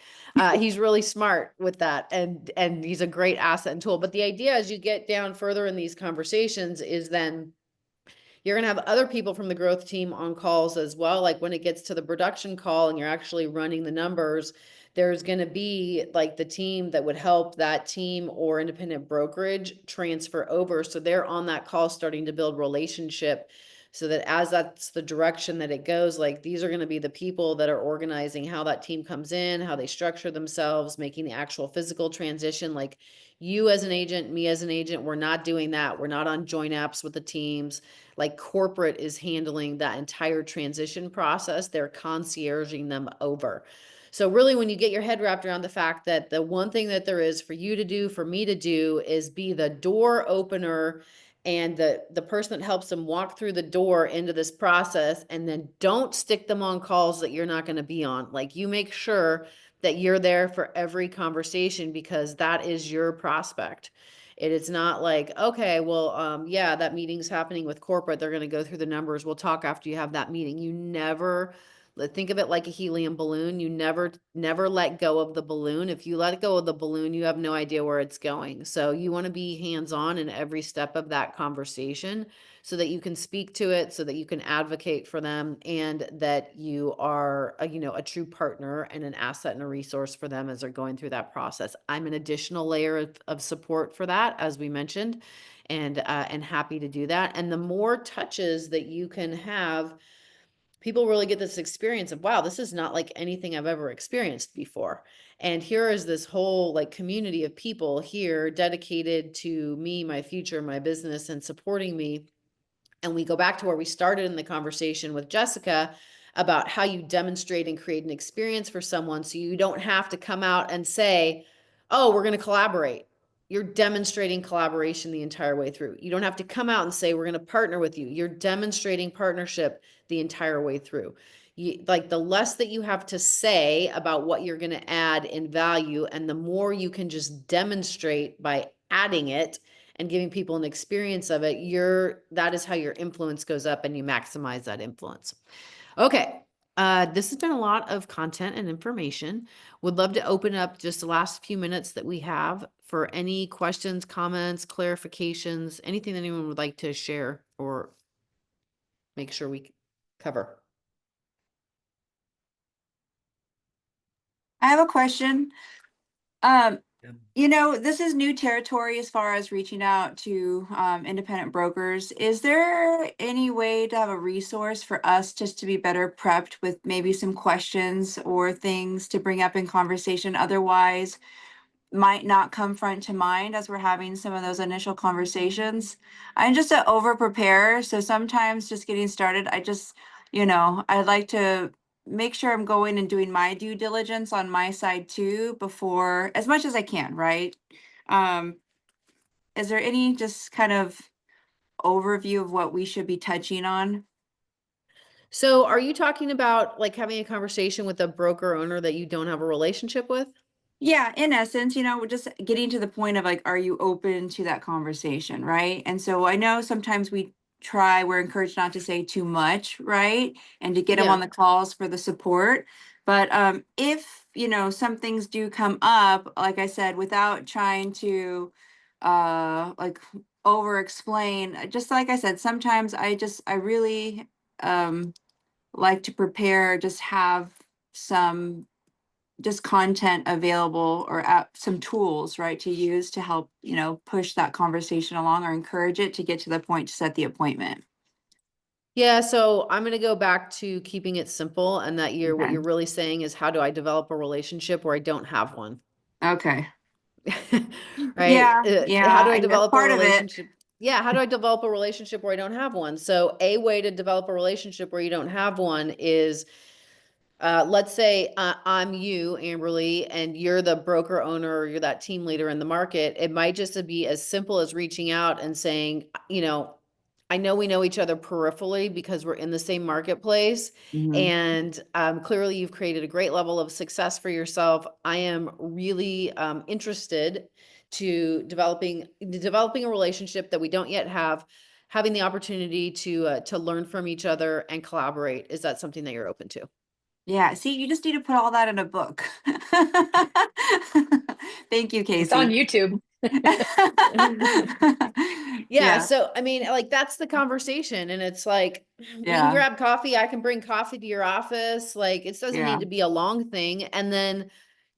He's really smart with that, and he's a great asset and tool. But the idea as you get down further in these conversations is then you're going to have other people from the growth team on calls as well. Like when it gets to the production call and you're actually running the numbers, there's going to be like the team that would help that team or independent brokerage transfer over. So they're on that call starting to build relationship so that as that's the direction that it goes, like these are going to be the people that are organizing how that team comes in, how they structure themselves, making the actual physical transition. Like you as an agent, me as an agent, we're not doing that. We're not on joint apps with the teams. Like corporate is handling that entire transition process. They're concierging them over. So really, when you get your head wrapped around the fact that the one thing that there is for you to do, for me to do, is be the door opener and the person that helps them walk through the door into this process, and then don't stick them on calls that you're not going to be on. Like you make sure that you're there for every conversation because that is your prospect. It is not like, okay, well, yeah, that meeting's happening with corporate. They're going to go through the numbers. We'll talk after you have that meeting. You never think of it like a helium balloon. You never let go of the balloon. If you let go of the balloon, you have no idea where it's going. So you want to be hands-on in every step of that conversation so that you can speak to it, so that you can advocate for them, and that you are a true partner and an asset and a resource for them as they're going through that process. I'm an additional layer of support for that, as we mentioned, and happy to do that. And the more touches that you can have, people really get this experience of, wow, this is not like anything I've ever experienced before. And here is this whole like community of people here dedicated to me, my future, my business, and supporting me. And we go back to where we started in the conversation with Jessica about how you demonstrate and create an experience for someone so you don't have to come out and say, oh, we're going to collaborate. You're demonstrating collaboration the entire way through. You don't have to come out and say, we're going to partner with you. You're demonstrating partnership the entire way through. Like the less that you have to say about what you're going to add in value, and the more you can just demonstrate by adding it and giving people an experience of it, that is how your influence goes up and you maximize that influence. Okay. This has been a lot of content and information. Would love to open up just the last few minutes that we have for any questions, comments, clarifications, anything that anyone would like to share or make sure we cover. I have a question. This is new territory as far as reaching out to independent brokers. Is there any way to have a resource for us just to be better prepped with maybe some questions or things to bring up in conversation? Otherwise, might not come front to mind as we're having some of those initial conversations. I'm just an over prepare. So sometimes just getting started, I'd like to make sure I'm going and doing my due diligence on my side too before, as much as I can, right? Um, is there any just kind of overview of what we should be touching on? So are you talking about like having a conversation with a broker owner that you don't have a relationship with? Yeah, in essence, we're just getting to the point of like, are you open to that conversation, right? And so I know sometimes we're encouraged not to say too much, right? And to get them Yeah. on the calls for the support. But if, some things do come up, like I said, without trying to like over explain, just like I said, sometimes I really like to prepare, just have some just content available or some tools, right, to use to help, push that conversation along or encourage it to get to the point to set the appointment. Yeah, so I'm going to go back to keeping it simple, and that what Okay. you're really saying is, how do I develop a relationship where I don't have one? Okay. Right? How do I That's develop a part of it. relationship? Yeah, how do I develop a relationship where I don't have one? So a way to develop a relationship where you don't have one is, let's say I'm you, Amberly, and you're the broker owner, or you're that team leader in the market. It might just be as simple as reaching out and saying, I know we know each other peripherally because we're in the same marketplace. And clearly you've created a great level of success for yourself. I am really interested to developing a relationship that we don't yet have, having the opportunity to learn from each other and collaborate. Is that something that you're open to? Yeah, see, you just need to put all that in a book. Thank you, It's on Casey. YouTube. Yeah, Yeah, so I mean, like that's the conversation, and it's like we can yeah, grab coffee. I can bring coffee to your office. Like it doesn't yeah. need to be a long thing. And then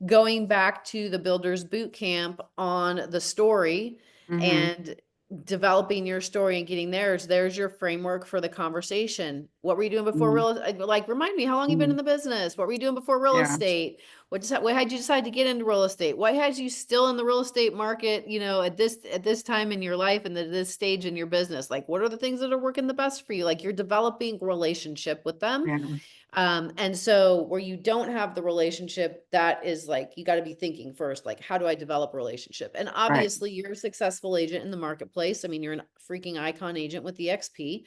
going back to the builders boot camp on the story Mm-hmm. and developing your story and getting theirs, there's your framework for the conversation. What were you doing before like remind me, how long you been Mm-hmm. in the business? What were you doing before real Yeah, estate? What had you decide to get into real estate? What had you still in the real estate market, at this time in your life and at this stage in your business? Like what are the things that are working the best for you? Like you're developing relationship with them. yeah, And so where you don't have the relationship, that is like, you got to be thinking first, like, how do I develop a relationship? And right. obviously you're a successful agent in the marketplace. I mean, you're a freaking icon agent with the XP.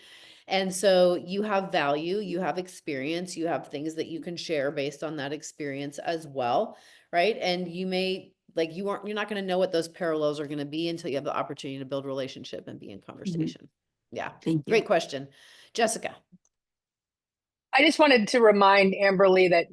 And so you have value, you have experience, you have things that you can share based on that experience as well. Right. And you may, like, you're not going to know what those parallels are going to be until you have the opportunity to build relationship and be in conversation. Yeah. Thank you. Great question. Jessica. I just wanted to remind Amberly that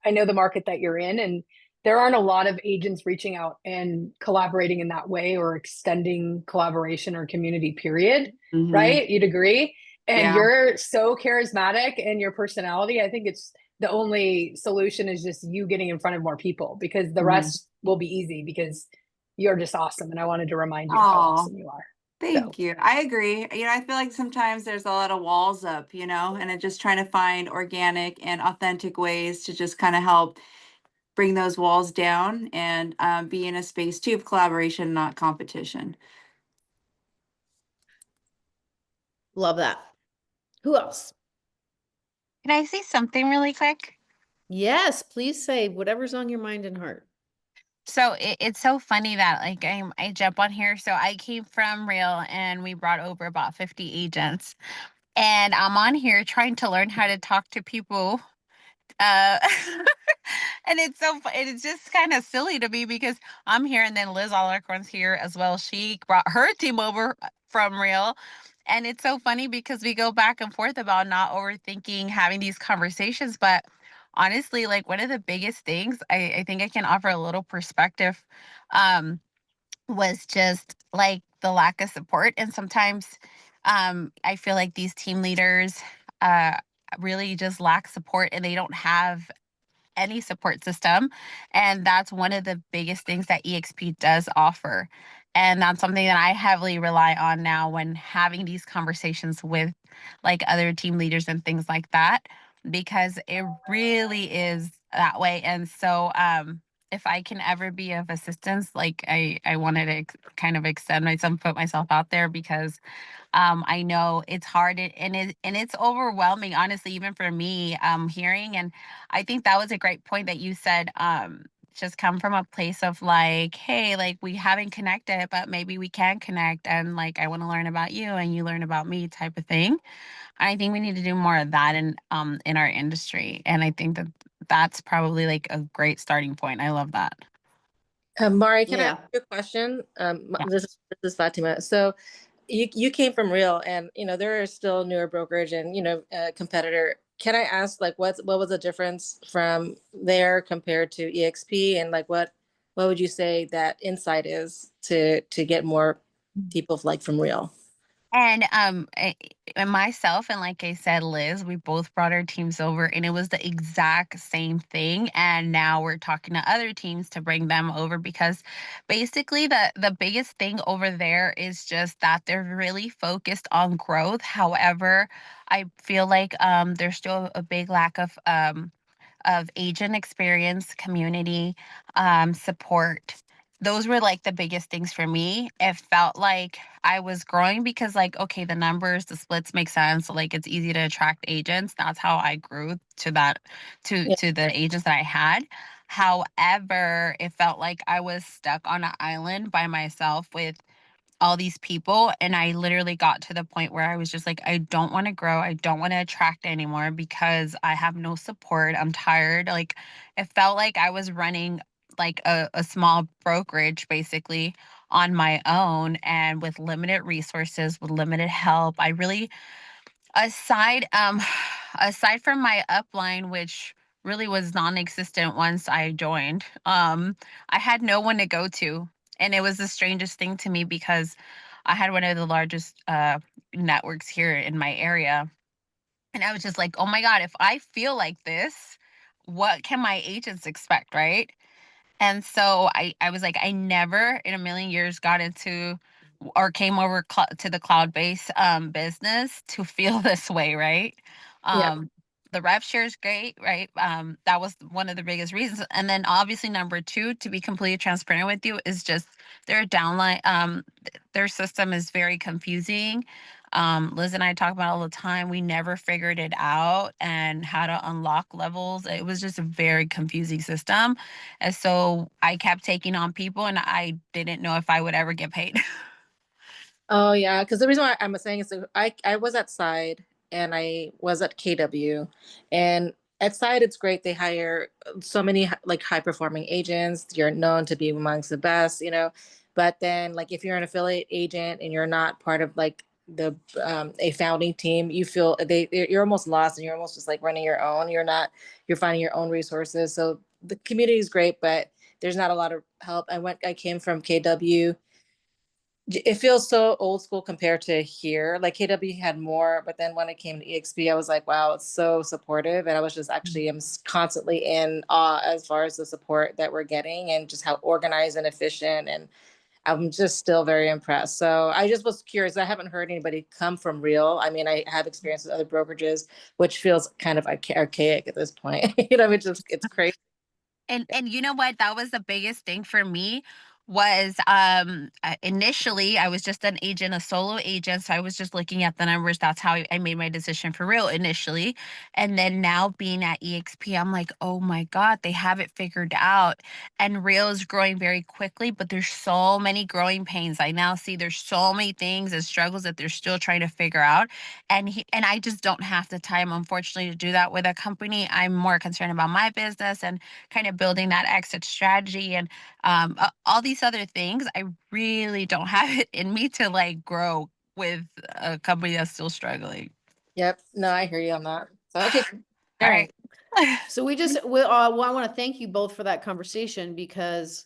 I know the market that you're in, and there aren't a lot of agents reaching out and collaborating in that way or extending collaboration or community, period. Right? You'd agree? And Yeah, you're so charismatic and your personality. I think it's the only solution is just you getting in front of more people, because the rest will be easy because you're just awesome. And I wanted to remind you of how oh, awesome you are. So. thank you. I agree. I feel like sometimes there's a lot of walls up, and I'm just trying to find organic and authentic ways to just kind of help bring those walls down and be in a space too of collaboration, not competition. Love that. Who else? Can I say something really quick? Yes, please say whatever's on your mind and heart. So it's so funny that like I jump on here. So I came from Real and we brought over about 50 agents. And I'm on here trying to learn how to talk to people. Uh and it's just kind of silly to me because I'm here and then Liz Alarcon's here as well. She brought her team over from Real. And it's so funny because we go back and forth about not overthinking having these conversations. But honestly, like one of the biggest things I think I can offer a little perspective um, was just like the lack of support. And sometimes I feel like these team leaders uh, really just lack support and they don't have any support system. And that's one of the biggest things that EXP does offer. And that's something that I heavily rely on now when having these conversations with like other team leaders and things like that, because it really is that way. And so, if I can ever be of assistance, like I wanted to kind of extend myself, put myself out there because I know it's hard and it's overwhelming, honestly, even for me, hearing. And I think that was a great point that you said, just come from a place of like, hey, like we haven't connected, but maybe we can connect. And like, I want to learn about you and you learn about me type of thing. I think we need to do more of that in our industry. And I think that that's probably like a great starting point. I love that. Mari, can I ask Yeah. you a question? Yeah. This is Fatima. So you came from Real, and there are still newer brokerage and competitor. Can I ask like what was the difference from there compared to EXP, and like what would you say that insight is to get more people like from Real? And and myself and like I said, Liz, we both brought our teams over and it was the exact same thing. And now we're talking to other teams to bring them over because basically the biggest thing over there is just that they're really focused on growth. However, I feel like there's still a big lack of agent experience, community, support. Those were like the biggest things for me. It felt like I was growing because, like, okay, the numbers, the splits make sense. So, like, it's easy to attract agents. That's how I grew to that, Yeah. to the agents that I had. However, it felt like I was stuck on an island by myself with all these people, and I literally got to the point where I was just like, I don't want to grow, I don't want to attract anymore because I have no support. I'm tired. Like, it felt like I was running like a small brokerage basically on my own and with limited resources, with limited help. I really, aside aside from my upline, which really was non-existent once I joined, I had no one to go to. And it was the strangest thing to me because I had one of the largest networks here in my area, and I was just like, oh my god, if I feel like this, what can my agents expect, right? And so I was like, I never in a million years got into or came over to the cloud-based business to feel this way, right? Yeah. The rev share is great, right? That was one of the biggest reasons. And then obviously number two, to be completely transparent with you, is just their downline. Their system is very confusing. Liz and I talk about it all the time. We never figured it out and how to unlock levels. It was just a very confusing system. And so I kept taking on people and I didn't know if I would ever get paid. Oh yeah, because the reason why I'm saying is that I was at Side and I was at KW, and at Side it's great. They hire so many like high performing agents. You're known to be amongst the best, you know. But then like if you're an affiliate agent and you're not part of like the a founding team, you feel you're almost lost and you're almost just like running your own. You're finding your own resources. So the community is great, but there's not a lot of help. I came from KW. It feels so old school compared to here. Like KW had more, but then when it came to EXP, I was like, wow, it's so supportive. And I was just actually, I'm constantly in awe as far as the support that we're getting and just how organized and efficient. And I'm just still very impressed. So I just was curious. I haven't heard anybody come from Real. I mean, I have experience with other brokerages, which feels kind of archaic at this point. You know, it's crazy. And you know what? That was the biggest thing for me was initially I was just an agent, a solo agent. So I was just looking at the numbers. That's how I made my decision for real initially. And then now being at EXP, I'm like, oh my God, they have it figured out. And real is growing very quickly, but there's so many growing pains. I now see there's so many things and struggles that they're still trying to figure out. And I just don't have the time, unfortunately, to do that with a company. I'm more concerned about my business and kind of building that exit strategy and all these other things. I really don't have it in me to like grow with a company that's still struggling. Yep. No, I hear you on that. So, okay. All right. So I want to thank you both for that conversation because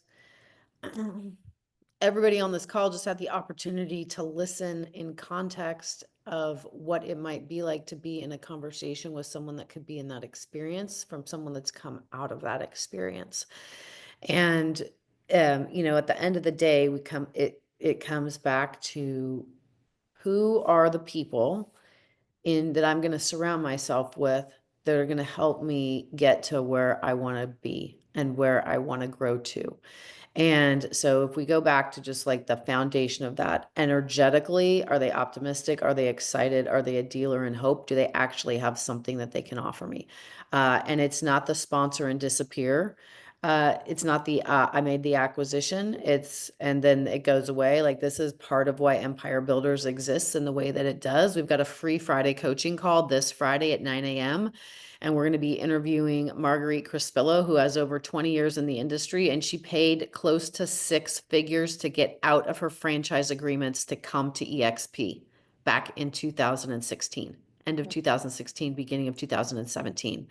everybody on this call just had the opportunity to listen in context of what it might be like to be in a conversation with someone that could be in that experience from someone that's come out of that experience. And, at the end of the day, it comes back to who are the people that I'm going to surround myself with that are going to help me get to where I want to be and where I want to grow to. And so if we go back to just like the foundation of that, energetically, are they optimistic? Are they excited? Are they a dealer in hope? Do they actually have something that they can offer me? And it's not the sponsor and disappear. It's not the I made the acquisition. And then it goes away. Like this is part of why Empire Builders exists in the way that it does. We've got a free Friday coaching call this Friday at 9 a.m. And we're going to be interviewing Marguerite Crispillo, who has over 20 years in the industry, and she paid close to 6 figures to get out of her franchise agreements to come to EXP back in 2016, end of 2016, beginning of 2017.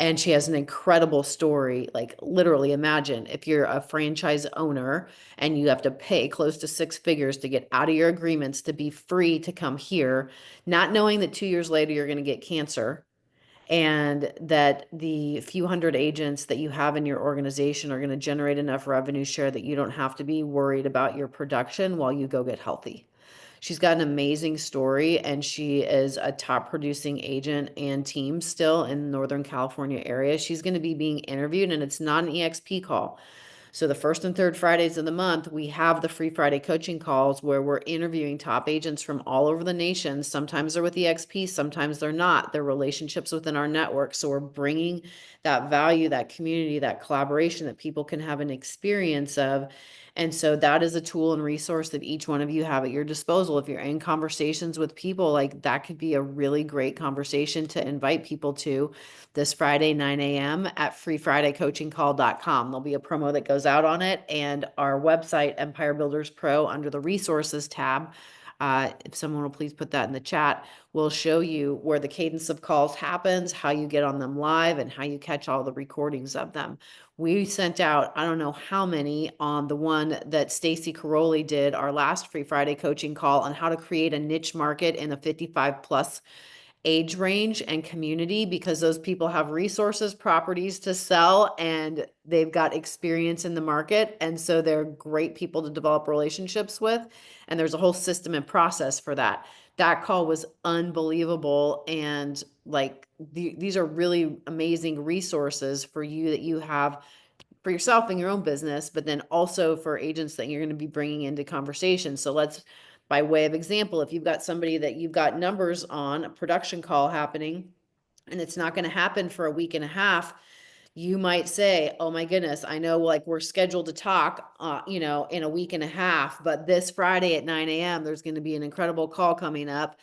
And she has an incredible story. Like literally imagine if you're a franchise owner and you have to pay close to 6 figures to get out of your agreements to be free to come here, not knowing that 2 years later you're going to get cancer and that the few hundred agents that you have in your organization are going to generate enough revenue share that you don't have to be worried about your production while you go get healthy. She's got an amazing story and she is a top producing agent and team still in Northern California area. She's going to be being interviewed and it's not an EXP call. So the first and third Fridays of the month, we have the free Friday coaching calls where we're interviewing top agents from all over the nation. Sometimes they're with EXP, sometimes they're not. They're relationships within our network. So we're bringing that value, that community, that collaboration that people can have an experience of. And so that is a tool and resource that each one of you have at your disposal. If you're in conversations with people, like that could be a really great conversation to invite people to this Friday, 9 a.m. at freefridaycoachingcall.com. There'll be a promo that goes out on it, and our website, Empire Builders Pro, under the resources tab, if someone will please put that in the chat, will show you where the cadence of calls happens, how you get on them live, and how you catch all the recordings of them. We sent out, I don't know how many, on the one that Stacy Caroli did, our last Free Friday coaching call, on how to create a niche market in a 55 plus age range and community, because those people have resources, properties to sell, and they've got experience in the market. And so they're great people to develop relationships with. And there's a whole system and process for that. That call was unbelievable. And like these are really amazing resources for you that you have for yourself in your own business, but then also for agents that you're going to be bringing into conversation. So let's, by way of example, if you've got somebody that you've got numbers on, a production call happening, and it's not going to happen for a week and a half, you might say, oh my goodness, I know like we're scheduled to talk, in a week and a half, but this Friday at 9 a.m., there's going to be an incredible call coming up.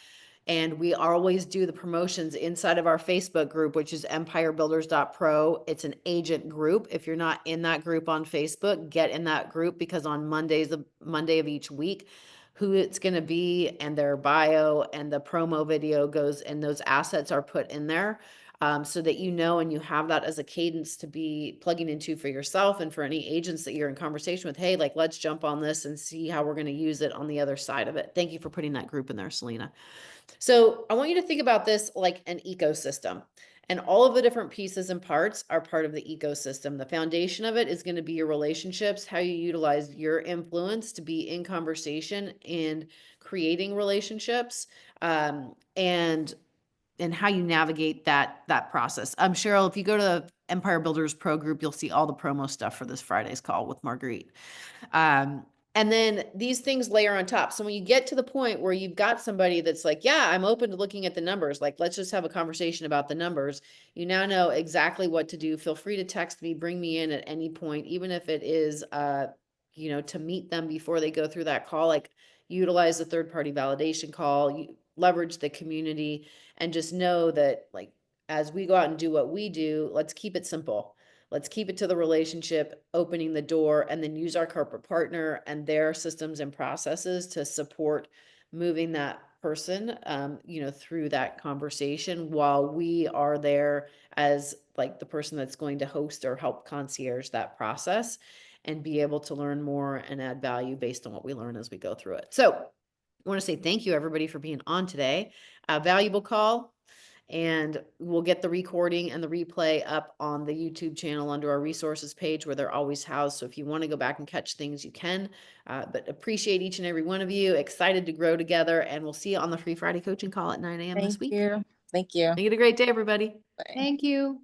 And we always do the promotions inside of our Facebook group, which is empirebuilders.pro. It's an agent group. If you're not in that group on Facebook, get in that group, because on Monday of each week, who it's going to be and their bio and the promo video goes, and those assets are put in there, so that you know, and you have that as a cadence to be plugging into for yourself and for any agents that you're in conversation with. Hey, like, let's jump on this and see how we're going to use it on the other side of it. Thank you for putting that group in there, Selena. So I want you to think about this like an ecosystem, and all of the different pieces and parts are part of the ecosystem. The foundation of it is going to be your relationships, how you utilize your influence to be in conversation and creating relationships, and how you navigate that process. Cheryl, if you go to the Empire Builders Pro group, you'll see all the promo stuff for this Friday's call with Marguerite. And then these things layer on top. So when you get to the point where you've got somebody that's like, yeah, I'm open to looking at the numbers, like, let's just have a conversation about the numbers. You now know exactly what to do. Feel free to text me, bring me in at any point, even if it is, to meet them before they go through that call. Like, utilize the third-party validation call, you leverage the community, and just know that, like, as we go out and do what we do, let's keep it simple. Let's keep it to the relationship, opening the door, and then use our corporate partner and their systems and processes to support moving that person, through that conversation, while we are there as like the person that's going to host or help concierge that process, and be able to learn more and add value based on what we learn as we go through it. So I want to say thank you, everybody, for being on today. A valuable call. And we'll get the recording and the replay up on the YouTube channel under our resources page, where they're always housed. So if you want to go back and catch things, you can. But appreciate each and every one of you. Excited to grow together. And we'll see you on the Free Friday coaching call at 9 a.m. this week. Thank you. Make it a great day, everybody. Bye. Thank you.